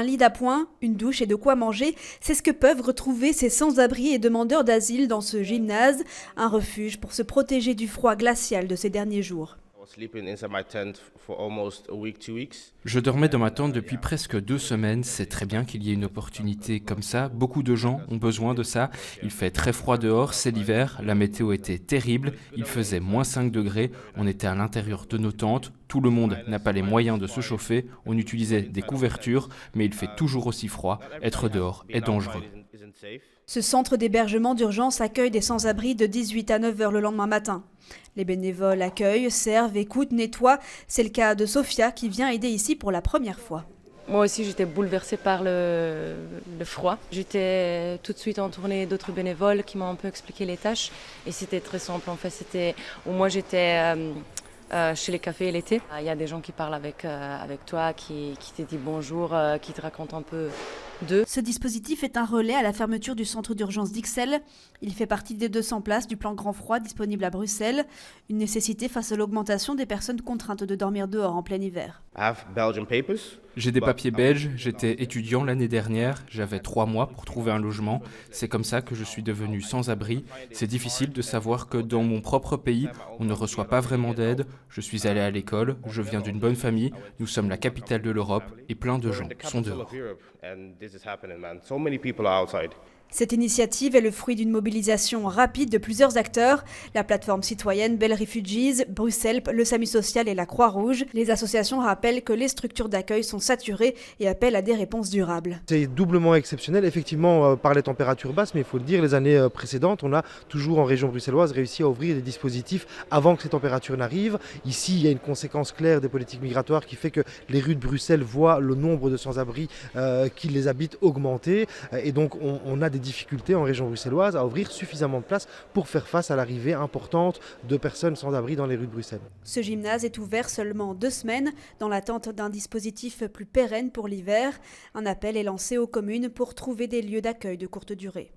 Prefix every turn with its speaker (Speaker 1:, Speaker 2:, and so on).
Speaker 1: Un lit d'appoint, une douche et de quoi manger, c'est ce que peuvent retrouver ces sans-abri et demandeurs d'asile dans ce gymnase, un refuge pour se protéger du froid glacial de ces derniers jours.
Speaker 2: Je dormais dans ma tente depuis presque 2 semaines. C'est très bien qu'il y ait une opportunité comme ça. Beaucoup de gens ont besoin de ça. Il fait très froid dehors, c'est l'hiver. La météo était terrible. Il faisait -5 degrés. On était à l'intérieur de nos tentes. Tout le monde n'a pas les moyens de se chauffer. On utilisait des couvertures, mais il fait toujours aussi froid. Être dehors est dangereux.
Speaker 1: Ce centre d'hébergement d'urgence accueille des sans-abri de 18 à 9 heures le lendemain matin. Les bénévoles accueillent, servent, écoutent, nettoient. C'est le cas de Sophia qui vient aider ici pour la première fois.
Speaker 3: Moi aussi, j'étais bouleversée par le froid. J'étais tout de suite entourée d'autres bénévoles qui m'ont un peu expliqué les tâches. Et c'était très simple. En fait, moi, j'étais chez les cafés l'été. Il y a des gens qui parlent avec toi, qui te disent bonjour, qui te racontent un peu d'eux.
Speaker 1: Ce dispositif est un relais à la fermeture du centre d'urgence d'Ixelles. Il fait partie des 200 places du plan Grand Froid disponible à Bruxelles. Une nécessité face à l'augmentation des personnes contraintes de dormir dehors en plein hiver.
Speaker 2: J'ai des papiers belges, j'étais étudiant l'année dernière, j'avais 3 mois pour trouver un logement. C'est comme ça que je suis devenu sans-abri. C'est difficile de savoir que dans mon propre pays, on ne reçoit pas vraiment d'aide. Je suis allé à l'école, je viens d'une bonne famille, nous sommes la capitale de l'Europe et plein de gens sont dehors.
Speaker 1: Cette initiative est le fruit d'une mobilisation rapide de plusieurs acteurs, la plateforme citoyenne Bell Refugees, Bruxelles, le SAMU social et la Croix-Rouge. Les associations rappellent que les structures d'accueil sont saturées et appellent à des réponses durables.
Speaker 4: C'est doublement exceptionnel, effectivement, par les températures basses, mais il faut le dire, les années précédentes, on a toujours en région bruxelloise réussi à ouvrir des dispositifs avant que ces températures n'arrivent. Ici, il y a une conséquence claire des politiques migratoires qui fait que les rues de Bruxelles voient le nombre de sans-abri qui les habitent augmenter, et donc on a des difficultés en région bruxelloise à ouvrir suffisamment de places pour faire face à l'arrivée importante de personnes sans abri dans les rues de Bruxelles.
Speaker 1: Ce gymnase est ouvert seulement 2 semaines dans l'attente d'un dispositif plus pérenne pour l'hiver. Un appel est lancé aux communes pour trouver des lieux d'accueil de courte durée.